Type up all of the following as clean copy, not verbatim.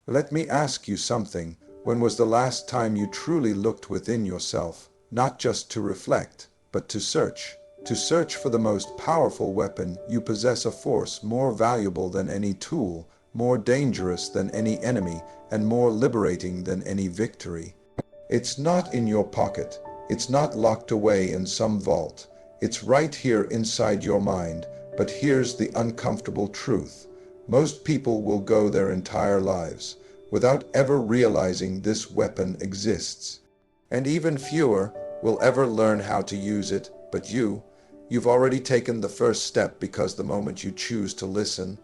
Let me ask you something. When was the last time you truly looked within yourself, not just to reflect, but to search? To search for the most powerful weapon you possess, a force more valuable than any tool, more dangerous than any enemy, and more liberating than any victory. It's not in your pocket. It's not locked away in some vault. It's right here inside your mind. But here's the uncomfortable truth. Most people will go their entire lives without ever realizing this weapon exists. And even fewer will ever learn how to use it. But you've already taken the first step, because the moment you choose to listen,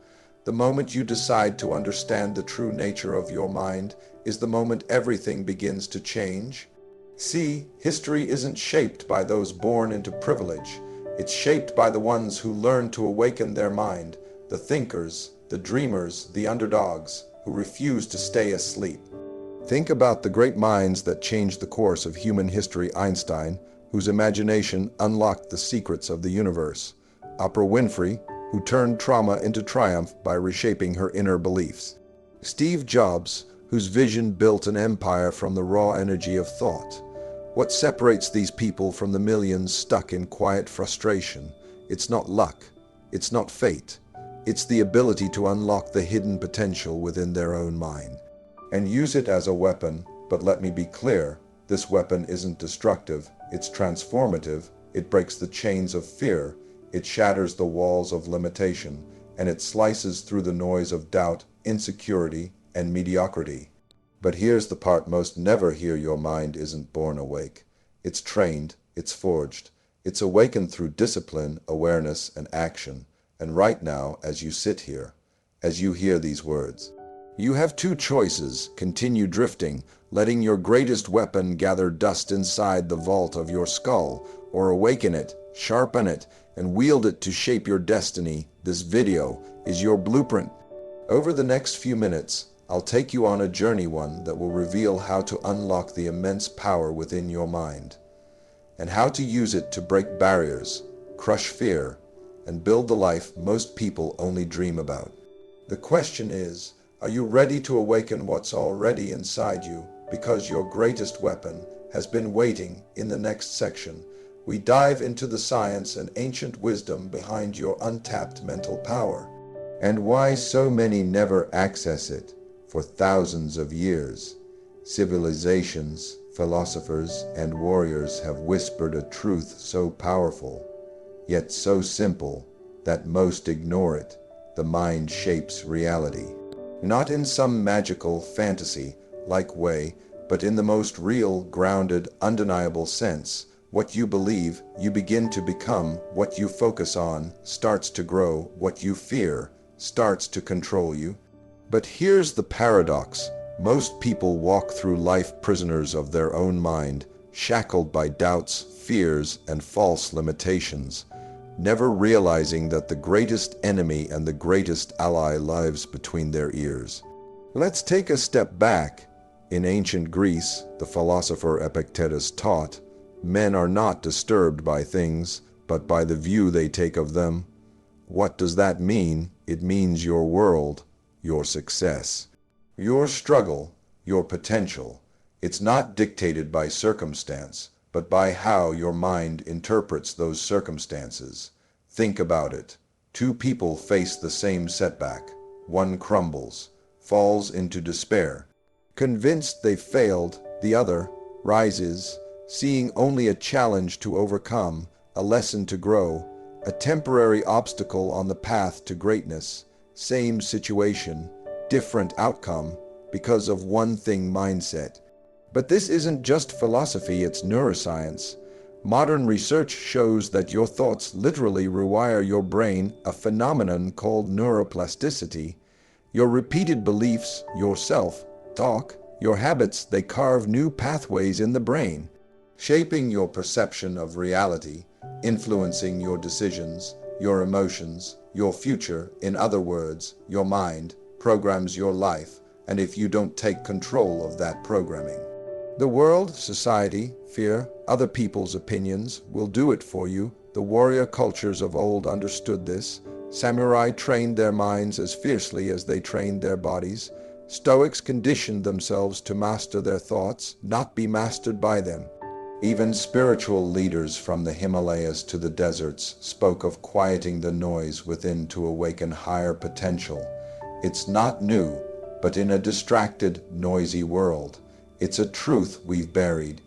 the moment you decide to understand the true nature of your mind, is the moment everything begins to change. See, history isn't shaped by those born into privilege. It's shaped by the ones who learn to awaken their mind, the thinkers, the dreamers, the underdogs, who refuse to stay asleep. Think about the great minds that changed the course of human history. Einstein, whose imagination unlocked the secrets of the universe. Oprah Winfrey, who turned trauma into triumph by reshaping her inner beliefs. Steve Jobs, whose vision built an empire from the raw energy of thought. What separates these people from the millions stuck in quiet frustration? It's not luck. It's not fate. It's the ability to unlock the hidden potential within their own mind and use it as a weapon. But let me be clear, this weapon isn't destructive. It's transformative. It breaks the chains of fear. It shatters the walls of limitation, and it slices through the noise of doubt, insecurity, and mediocrity. But here's the part most never hear. Your mind isn't born awake. It's trained, it's forged, it's awakened through discipline, awareness, and action. And right now, as you sit here, as you hear these words, you have two choices: continue drifting, letting your greatest weapon gather dust inside the vault of your skull, or awaken it, sharpen it, and wield it to shape your destiny. This video is your blueprint. Over the next few minutes, I'll take you on a journey, one that will reveal how to unlock the immense power within your mind, and how to use it to break barriers, crush fear, and build the life most people only dream about. The question is, are you ready to awaken what's already inside you? Because your greatest weapon has been waiting. In the next section, we dive into the science and ancient wisdom behind your untapped mental power, and why so many never access it. For thousands of years, civilizations, philosophers, and warriors have whispered a truth so powerful, yet so simple, that most ignore it. The mind shapes reality. Not in some magical, fantasy-like way, but in the most real, grounded, undeniable sense. What you believe, you begin to become. What you focus on starts to grow. What you fear starts to control you. But here's the paradox. Most people walk through life prisoners of their own mind, shackled by doubts, fears, and false limitations, never realizing that the greatest enemy and the greatest ally lives between their ears. Let's take a step back. In ancient Greece, the philosopher Epictetus taught, men are not disturbed by things, but by the view they take of them. What does that mean? It means your world, your success, your struggle, your potential. It's not dictated by circumstance, but by how your mind interprets those circumstances. Think about it. Two people face the same setback. One crumbles, falls into despair. Convinced they've failed, the other rises, seeing only a challenge to overcome, a lesson to grow, a temporary obstacle on the path to greatness. Same situation, different outcome, because of one thing: mindset. But this isn't just philosophy, it's neuroscience. Modern research shows that your thoughts literally rewire your brain, a phenomenon called neuroplasticity. Your repeated beliefs, your self-talk, your habits, they carve new pathways in the brain, shaping your perception of reality, influencing your decisions, your emotions, your future. In other words, your mind programs your life, and if you don't take control of that programming, the world, society, fear, other people's opinions will do it for you. The warrior cultures of old understood this. Samurai trained their minds as fiercely as they trained their bodies. Stoics conditioned themselves to master their thoughts, not be mastered by them. Even spiritual leaders from the Himalayas to the deserts spoke of quieting the noise within to awaken higher potential. It's not new, but in a distracted, noisy world, it's a truth we've buried.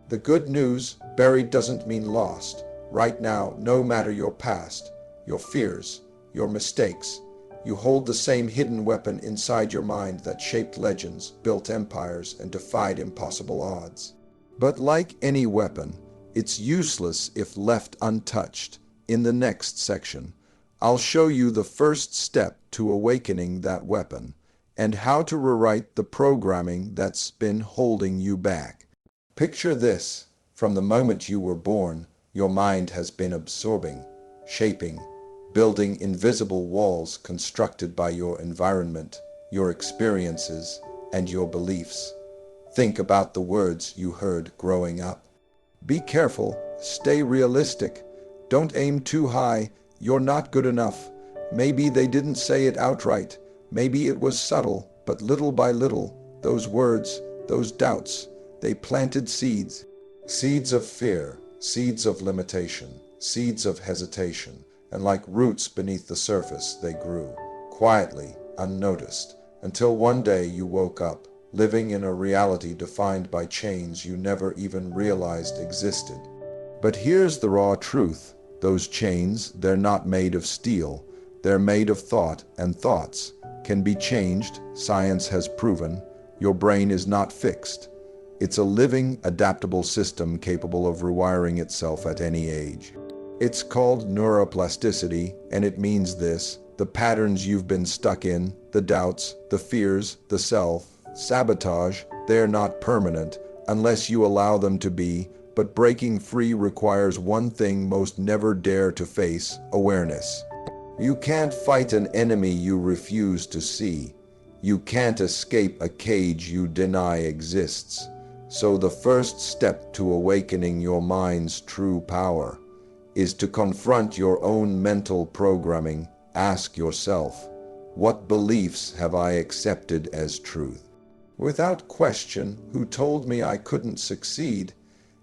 The good news, buried doesn't mean lost. Right now, no matter your past, your fears, your mistakes, you hold the same hidden weapon inside your mind that shaped legends, built empires, and defied impossible odds. But like any weapon, it's useless if left untouched. In the next section, I'll show you the first step to awakening that weapon and how to rewrite the programming that's been holding you back. Picture this. From the moment you were born, your mind has been absorbing, shaping, building invisible walls constructed by your environment, your experiences, and your beliefs. Think about the words you heard growing up. Be careful, stay realistic. Don't aim too high, you're not good enough. Maybe they didn't say it outright. Maybe it was subtle, but little by little, those words, those doubts, they planted seeds. Seeds of fear, seeds of limitation, seeds of hesitation, and like roots beneath the surface, they grew, quietly, unnoticed, until one day you woke up, living in a reality defined by chains you never even realized existed. But here's the raw truth. Those chains, they're not made of steel. They're made of thought, and thoughts can be changed. Science has proven your brain is not fixed. It's a living, adaptable system capable of rewiring itself at any age. It's called neuroplasticity, and it means this: the patterns you've been stuck in, the doubts, the fears, the self-sabotage, they're not permanent unless you allow them to be, but breaking free requires one thing most never dare to face: awareness. You can't fight an enemy you refuse to see. You can't escape a cage you deny exists. So the first step to awakening your mind's true power is to confront your own mental programming. Ask yourself, what beliefs have I accepted as truth? Without question, who told me I couldn't succeed?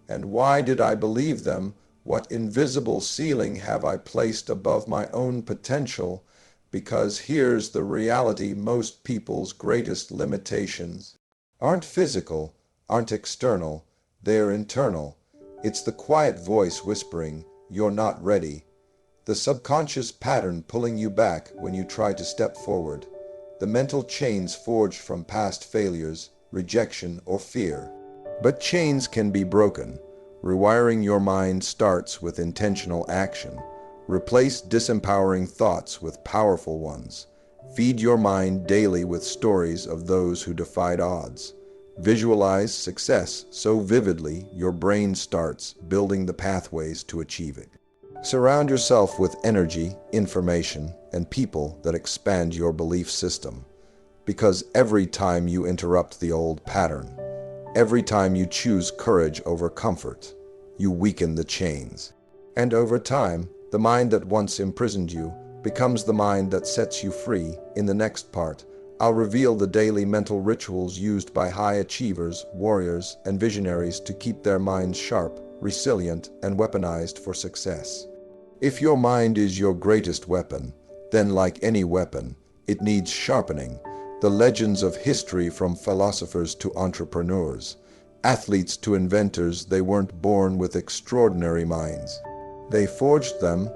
And why did I believe them? What invisible ceiling have I placed above my own potential? Because here's the reality: most people's greatest limitations aren't physical, aren't external, they're internal. It's the quiet voice whispering, "You're not ready." The subconscious pattern pulling you back when you try to step forward. The mental chains forged from past failures, rejection, or fear. But chains can be broken. Rewiring your mind starts with intentional action. Replace disempowering thoughts with powerful ones. Feed your mind daily with stories of those who defied odds. Visualize success so vividly your brain starts building the pathways to achieve it. Surround yourself with energy, information, and people that expand your belief system. Because every time you interrupt the old pattern, every time you choose courage over comfort, you weaken the chains. And over time, the mind that once imprisoned you becomes the mind that sets you free. In the next part, I'll reveal the daily mental rituals used by high achievers, warriors, and visionaries to keep their minds sharp, resilient, and weaponized for success. If your mind is your greatest weapon, then like any weapon, it needs sharpening. The legends of history, from philosophers to entrepreneurs, athletes to inventors, they weren't born with extraordinary minds. They forged them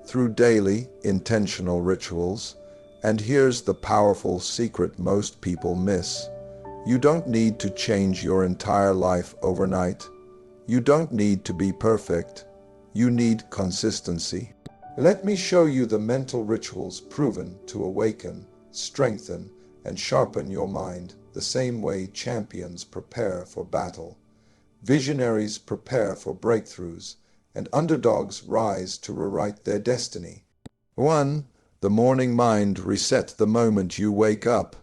through daily, intentional rituals. And here's the powerful secret most people miss. You don't need to change your entire life overnight. You don't need to be perfect. You need consistency. Let me show you the mental rituals proven to awaken, strengthen, and sharpen your mind the same way champions prepare for battle. Visionaries prepare for breakthroughs, and underdogs rise to rewrite their destiny. 1. The morning mind reset. The moment you wake up,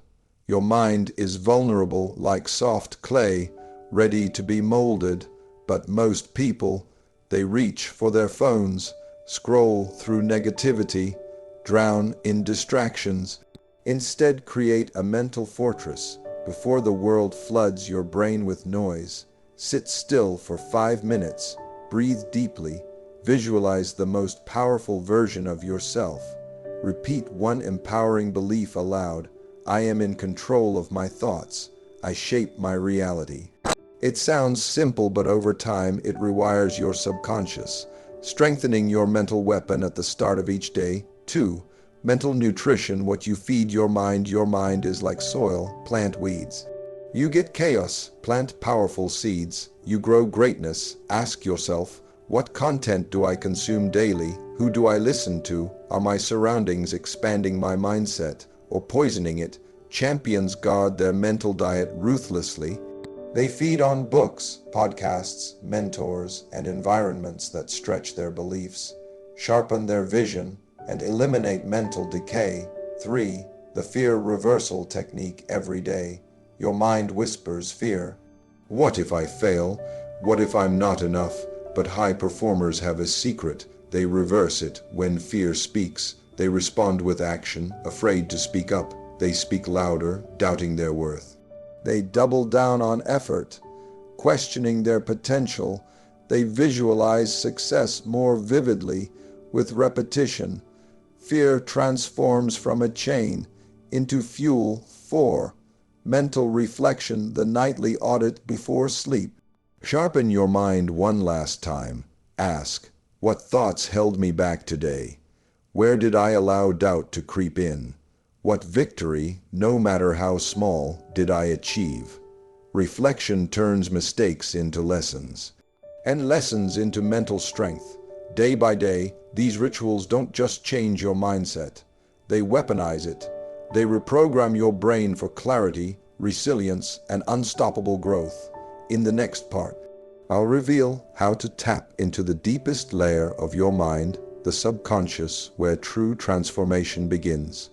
your mind is vulnerable like soft clay, ready to be molded. But most people, they reach for their phones, scroll through negativity, drown in distractions. Instead, create a mental fortress. Before the world floods your brain with noise, sit still for 5 minutes, breathe deeply, visualize the most powerful version of yourself. Repeat one empowering belief aloud. I am in control of my thoughts. I shape my reality. It sounds simple, but over time it rewires your subconscious, strengthening your mental weapon at the start of each day. 2. Mental nutrition. What you feed your mind is like soil, plant weeds. You get chaos, plant powerful seeds. You grow greatness. Ask yourself, what content do I consume daily? Who do I listen to? Are my surroundings expanding my mindset or poisoning it? Champions guard their mental diet ruthlessly. They feed on books, podcasts, mentors, and environments that stretch their beliefs, sharpen their vision, and eliminate mental decay. 3. The fear reversal technique. Every day, your mind whispers fear. What if I fail? What if I'm not enough? But high performers have a secret. They reverse it. When fear speaks, they respond with action. Afraid to speak up, they speak louder, doubting their worth. They double down on effort, questioning their potential. They visualize success more vividly with repetition. Fear transforms from a chain into fuel. 4. Mental reflection. The nightly audit before sleep. Sharpen your mind one last time. Ask, what thoughts held me back today? Where did I allow doubt to creep in? What victory, no matter how small, did I achieve? Reflection turns mistakes into lessons, and lessons into mental strength. Day by day, these rituals don't just change your mindset. They weaponize it. They reprogram your brain for clarity, resilience, and unstoppable growth. In the next part, I'll reveal how to tap into the deepest layer of your mind, the subconscious, where true transformation begins.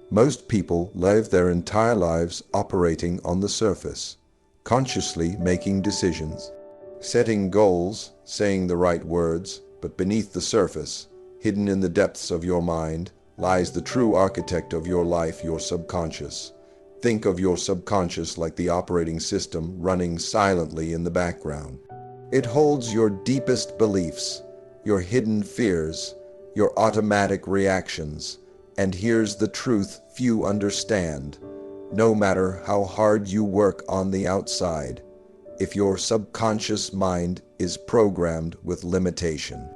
Most people live their entire lives operating on the surface, consciously making decisions, setting goals, saying the right words, but beneath the surface, hidden in the depths of your mind, lies the true architect of your life, your subconscious. Think of your subconscious like the operating system running silently in the background. It holds your deepest beliefs, your hidden fears, your automatic reactions. And here's the truth few understand. No matter how hard you work on the outside, if your subconscious mind is programmed with limitation,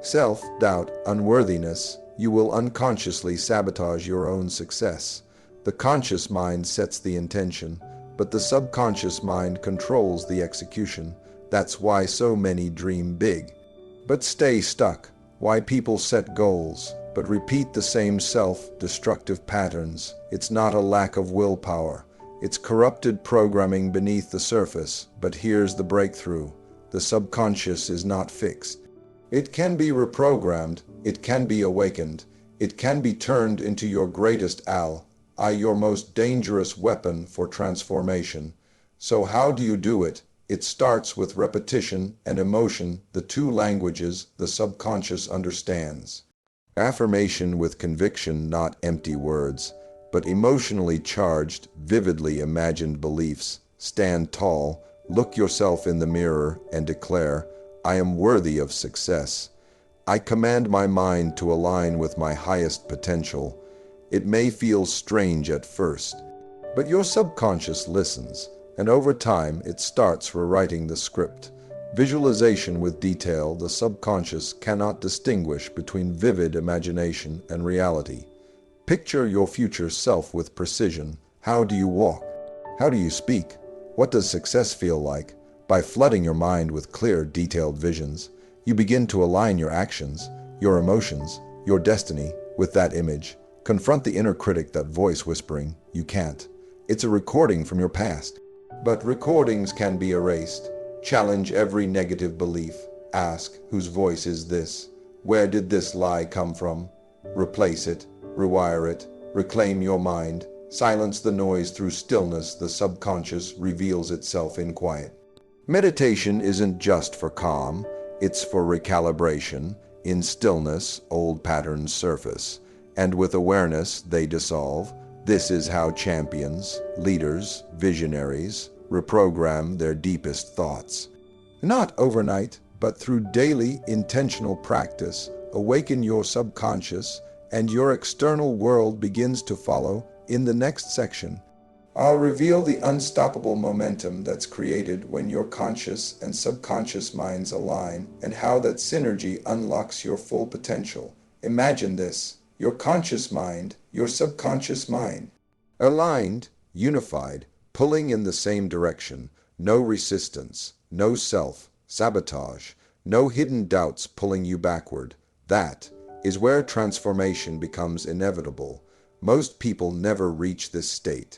self-doubt, unworthiness, you will unconsciously sabotage your own success. The conscious mind sets the intention, but the subconscious mind controls the execution. That's why so many dream big, but stay stuck. Why people set goals, but repeat the same self-destructive patterns. It's not a lack of willpower. It's corrupted programming beneath the surface. But here's the breakthrough. The subconscious is not fixed. It can be reprogrammed. It can be awakened. It can be turned into your greatest ally, your most dangerous weapon for transformation. So how do you do it? It starts with repetition and emotion, the two languages the subconscious understands. Affirmation with conviction, not empty words, but emotionally charged, vividly imagined beliefs. Stand tall, look yourself in the mirror, and declare, I am worthy of success. I command my mind to align with my highest potential. It may feel strange at first, but your subconscious listens. And over time, it starts rewriting the script. Visualization with detail. The subconscious cannot distinguish between vivid imagination and reality. Picture your future self with precision. How do you walk? How do you speak? What does success feel like? By flooding your mind with clear, detailed visions, you begin to align your actions, your emotions, your destiny with that image. Confront the inner critic, that voice whispering, you can't. It's a recording from your past. But recordings can be erased. Challenge every negative belief. Ask, whose voice is this? Where did this lie come from? Replace it, rewire it, reclaim your mind. Silence the noise through stillness. The subconscious reveals itself in quiet. Meditation isn't just for calm, it's for recalibration. In stillness, old patterns surface, and with awareness, they dissolve. This is how champions, leaders, visionaries reprogram their deepest thoughts. Not overnight, but through daily, intentional practice, awaken your subconscious, and your external world begins to follow. In the next section, I'll reveal the unstoppable momentum that's created when your conscious and subconscious minds align, and how that synergy unlocks your full potential. Imagine this: your conscious mind, your subconscious mind, aligned, unified, pulling in the same direction. No resistance, no self-sabotage, no hidden doubts pulling you backward. That is where transformation becomes inevitable. Most people never reach this state.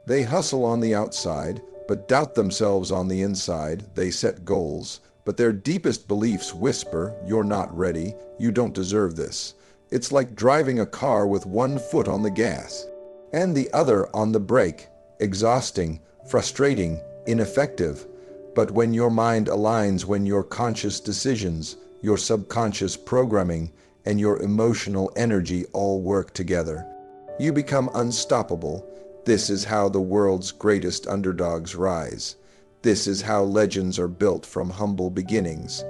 They hustle on the outside, but doubt themselves on the inside. They set goals, but their deepest beliefs whisper, "You're not ready, you don't deserve this." It's like driving a car with one foot on the gas and the other on the brake. Exhausting, frustrating, ineffective. But when your mind aligns, when your conscious decisions, your subconscious programming, and your emotional energy all work together, you become unstoppable. This is how the world's greatest underdogs rise. This is how legends are built from humble beginnings.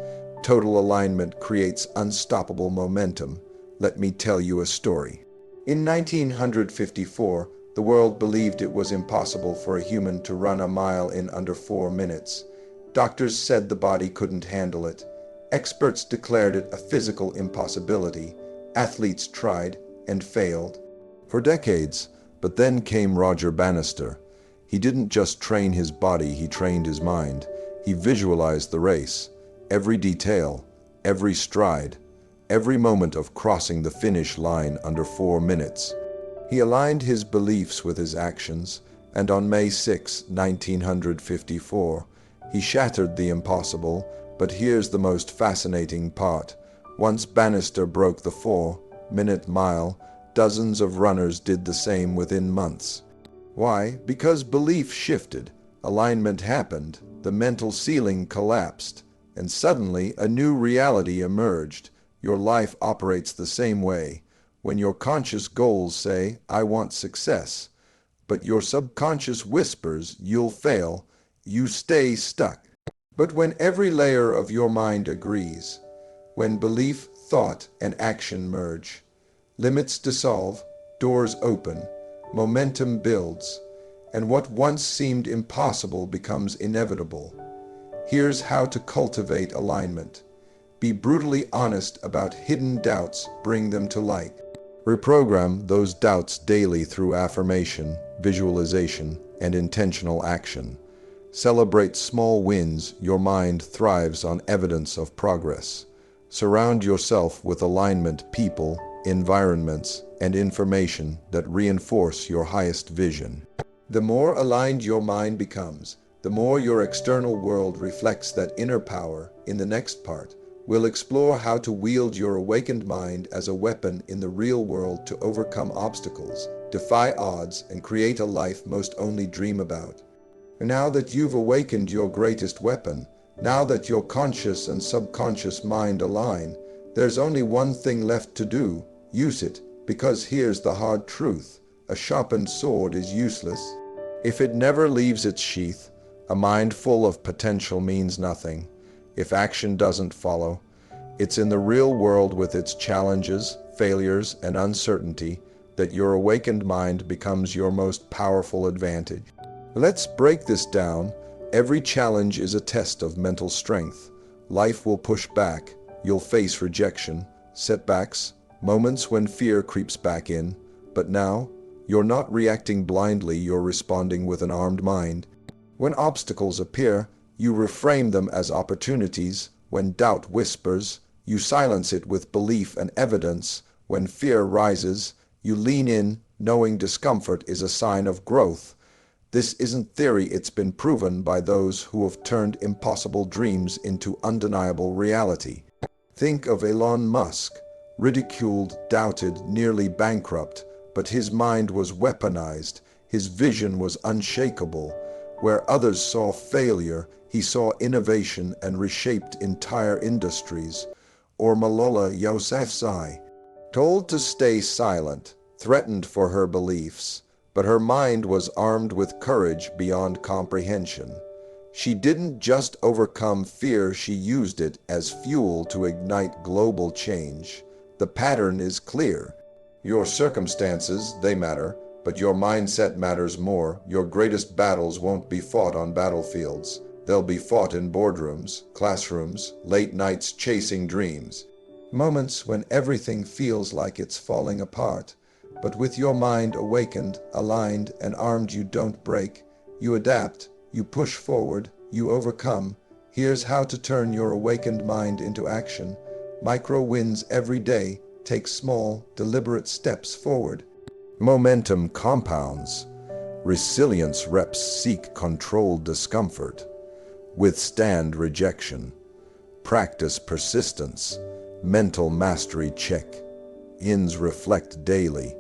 Total alignment creates unstoppable momentum. Let me tell you a story. In 1954, the world believed it was impossible for a human to run a mile in under 4 minutes. Doctors said the body couldn't handle it. Experts declared it a physical impossibility. Athletes tried and failed for decades. But then came Roger Bannister. He didn't just train his body, he trained his mind. He visualized the race, every detail, every stride, every moment of crossing the finish line under 4 minutes. He aligned his beliefs with his actions, and on May 6, 1954, he shattered the impossible. But here's the most fascinating part. Once Bannister broke the 4-minute mile, dozens of runners did the same within months. Why? Because belief shifted, alignment happened, the mental ceiling collapsed, and suddenly a new reality emerged. Your life operates the same way. When your conscious goals say, "I want success," but your subconscious whispers, "You'll fail," you stay stuck. But when every layer of your mind agrees, when belief, thought, and action merge, limits dissolve, doors open, momentum builds, and what once seemed impossible becomes inevitable. Here's how to cultivate alignment. Be brutally honest about hidden doubts, bring them to light. Reprogram those doubts daily through affirmation, visualization, and intentional action. Celebrate small wins. Your mind thrives on evidence of progress. Surround yourself with alignment people, environments, and information that reinforce your highest vision. The more aligned your mind becomes, the more your external world reflects that inner power. In the next part, we'll explore how to wield your awakened mind as a weapon in the real world to overcome obstacles, defy odds, and create a life most only dream about. And now that you've awakened your greatest weapon, now that your conscious and subconscious mind align, there's only one thing left to do. Use it, because here's the hard truth. A sharpened sword is useless if it never leaves its sheath. A mind full of potential means nothing if action doesn't follow. It's in the real world with its challenges, failures, and uncertainty that your awakened mind becomes your most powerful advantage. Let's break this down. Every challenge is a test of mental strength. Life will push back. You'll face rejection, setbacks, moments when fear creeps back in. But now, you're not reacting blindly, you're responding with an armed mind. When obstacles appear, you reframe them as opportunities. When doubt whispers, you silence it with belief and evidence. When fear rises, you lean in, knowing discomfort is a sign of growth. This isn't theory, it's been proven by those who have turned impossible dreams into undeniable reality. Think of Elon Musk, ridiculed, doubted, nearly bankrupt, but his mind was weaponized, his vision was unshakable. Where others saw failure, he saw innovation and reshaped entire industries. Or Malala Yousafzai, told to stay silent, threatened for her beliefs, but her mind was armed with courage beyond comprehension. She didn't just overcome fear, she used it as fuel to ignite global change. The pattern is clear. Your circumstances, they matter, but your mindset matters more. Your greatest battles won't be fought on battlefields. They'll be fought in boardrooms, classrooms, late nights chasing dreams. Moments when everything feels like it's falling apart. But with your mind awakened, aligned, and armed, you don't break. You adapt, you push forward, you overcome. Here's how to turn your awakened mind into action. Micro wins every day. Take small, deliberate steps forward. Momentum compounds. Resilience reps seek controlled discomfort. Withstand rejection. Practice persistence. Mental mastery check. Ins reflect daily.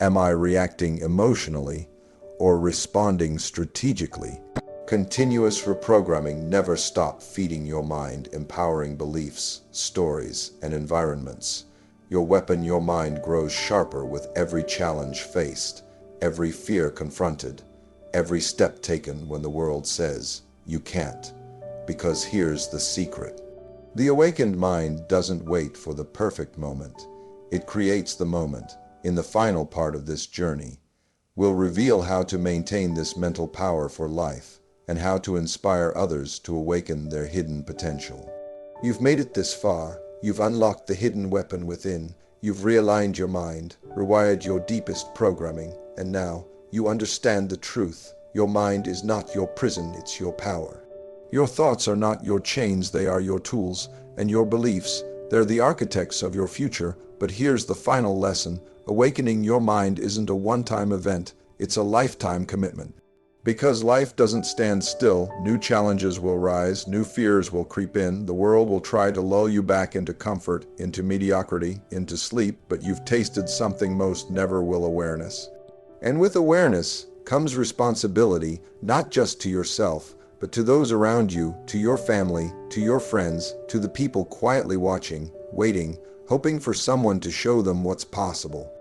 Am I reacting emotionally or responding strategically? Continuous reprogramming. Never stop feeding your mind empowering beliefs, stories, and environments. Your weapon, your mind, grows sharper with every challenge faced, every fear confronted, every step taken when the world says, you can't. Because here's the secret. The awakened mind doesn't wait for the perfect moment. It creates the moment. In the final part of this journey, we'll reveal how to maintain this mental power for life and how to inspire others to awaken their hidden potential. You've made it this far. You've unlocked the hidden weapon within. You've realigned your mind, rewired your deepest programming, and now you understand the truth. Your mind is not your prison, it's your power. Your thoughts are not your chains, they are your tools, and your beliefs, they're the architects of your future. But here's the final lesson. Awakening your mind isn't a one-time event, it's a lifetime commitment. Because life doesn't stand still, new challenges will rise, new fears will creep in, the world will try to lull you back into comfort, into mediocrity, into sleep, but you've tasted something most never will: awareness. And with awareness comes responsibility, not just to yourself, but to those around you, to your family, to your friends, to the people quietly watching, waiting, hoping for someone to show them what's possible.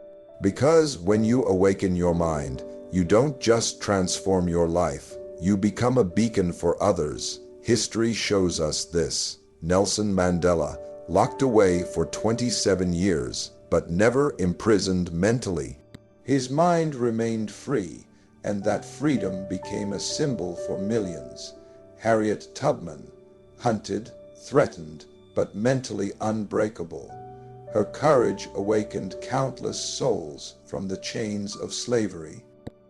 Because when you awaken your mind, you don't just transform your life, you become a beacon for others. History shows us this. Nelson Mandela, locked away for 27 years, but never imprisoned mentally. His mind remained free, and that freedom became a symbol for millions. Harriet Tubman, hunted, threatened, but mentally unbreakable. Her courage awakened countless souls from the chains of slavery.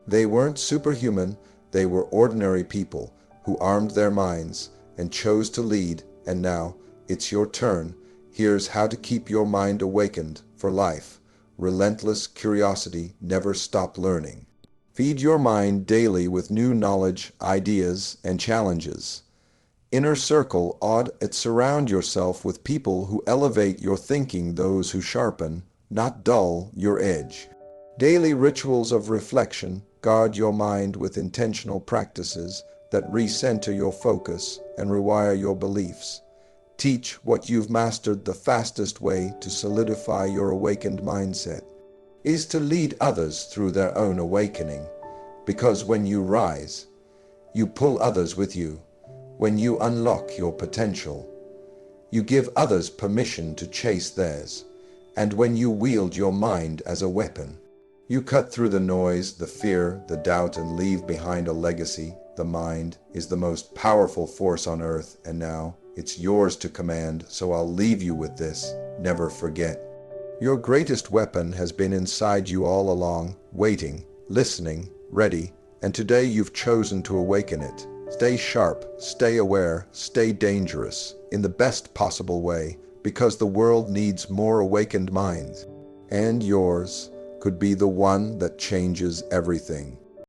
They weren't superhuman, they were ordinary people who armed their minds and chose to lead. And now, it's your turn. Here's how to keep your mind awakened for life. Relentless curiosity, never stop learning. Feed your mind daily with new knowledge, ideas, and challenges. Inner circle, and surround yourself with people who elevate your thinking, those who sharpen, not dull, your edge. Daily rituals of reflection. Guard your mind with intentional practices that recenter your focus and rewire your beliefs. Teach what you've mastered. The fastest way to solidify your awakened mindset is to lead others through their own awakening. Because when you rise, you pull others with you. When you unlock your potential, you give others permission to chase theirs. And when you wield your mind as a weapon, you cut through the noise, the fear, the doubt, and leave behind a legacy. The mind is the most powerful force on earth, and now it's yours to command. So I'll leave you with this. Never forget. Your greatest weapon has been inside you all along, waiting, listening, ready, and today you've chosen to awaken it. Stay sharp, stay aware, stay dangerous, in the best possible way, because the world needs more awakened minds. And yours could be the one that changes everything.